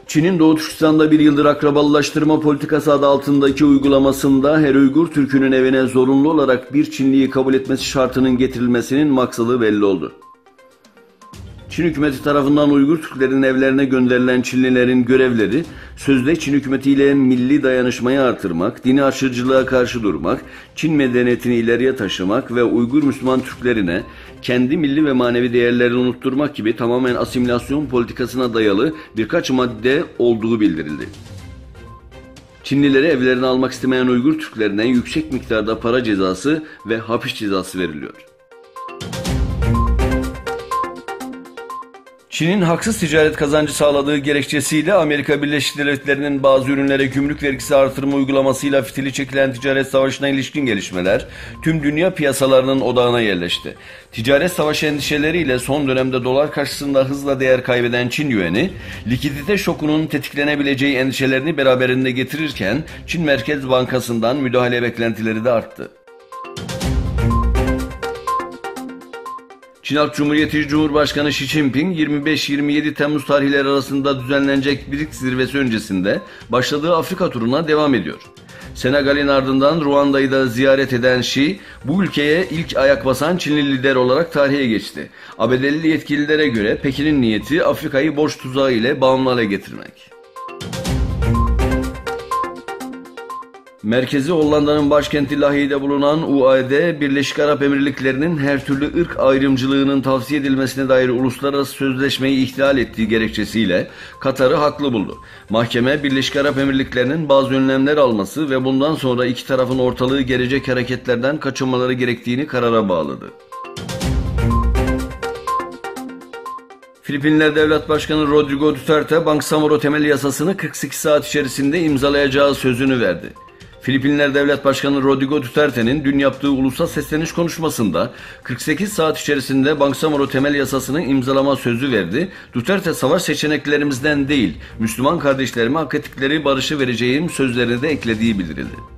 Çin'in Doğu Türkistan'da bir yıldır akrabalılaştırma politikası adı altındaki uygulamasında her Uygur Türk'ünün evine zorunlu olarak bir Çinliyi kabul etmesi şartının getirilmesinin maksadı belli oldu. Çin hükümeti tarafından Uygur Türklerin evlerine gönderilen Çinlilerin görevleri, sözde Çin hükümetiyle milli dayanışmayı artırmak, dini aşırıcılığa karşı durmak, Çin medeniyetini ileriye taşımak ve Uygur Müslüman Türklerine kendi milli ve manevi değerlerini unutturmak gibi tamamen asimilasyon politikasına dayalı birkaç madde olduğu bildirildi. Çinlileri evlerine almak istemeyen Uygur Türklerine yüksek miktarda para cezası ve hapis cezası veriliyor. Çin'in haksız ticaret kazancı sağladığı gerekçesiyle Amerika Birleşik Devletleri'nin bazı ürünlere gümrük vergisi artırma uygulamasıyla fitili çekilen ticaret savaşına ilişkin gelişmeler tüm dünya piyasalarının odağına yerleşti. Ticaret savaşı endişeleriyle son dönemde dolar karşısında hızla değer kaybeden Çin yuanı, likidite şokunun tetiklenebileceği endişelerini beraberinde getirirken Çin Merkez Bankası'ndan müdahale beklentileri de arttı. Çin Halk Cumhuriyeti Cumhurbaşkanı Xi Jinping 25-27 Temmuz tarihleri arasında düzenlenecek BRICS zirvesi öncesinde başladığı Afrika turuna devam ediyor. Senegal'in ardından Ruanda'yı da ziyaret eden Xi, bu ülkeye ilk ayak basan Çinli lider olarak tarihe geçti. ABD'li yetkililere göre Pekin'in niyeti Afrika'yı borç tuzağı ile bağımlı hale getirmek. Merkezi Hollanda'nın başkenti Lahey'de bulunan UAD, Birleşik Arap Emirlikleri'nin her türlü ırk ayrımcılığının tavsiye edilmesine dair uluslararası sözleşmeyi ihlal ettiği gerekçesiyle Katar'ı haklı buldu. Mahkeme, Birleşik Arap Emirlikleri'nin bazı önlemler alması ve bundan sonra iki tarafın ortalığı gelecek hareketlerden kaçınmaları gerektiğini karara bağladı. Filipinler Devlet Başkanı Rodrigo Duterte, Bangsamoro temel yasasını 48 saat içerisinde imzalayacağı sözünü verdi. Filipinler Devlet Başkanı Rodrigo Duterte'nin dün yaptığı ulusal sesleniş konuşmasında 48 saat içerisinde Bangsamoro temel yasasını imzalama sözü verdi. Duterte, savaş seçeneklerimizden değil, Müslüman kardeşlerime hak ettikleri barışı vereceğim sözlerini de eklediği bildirildi.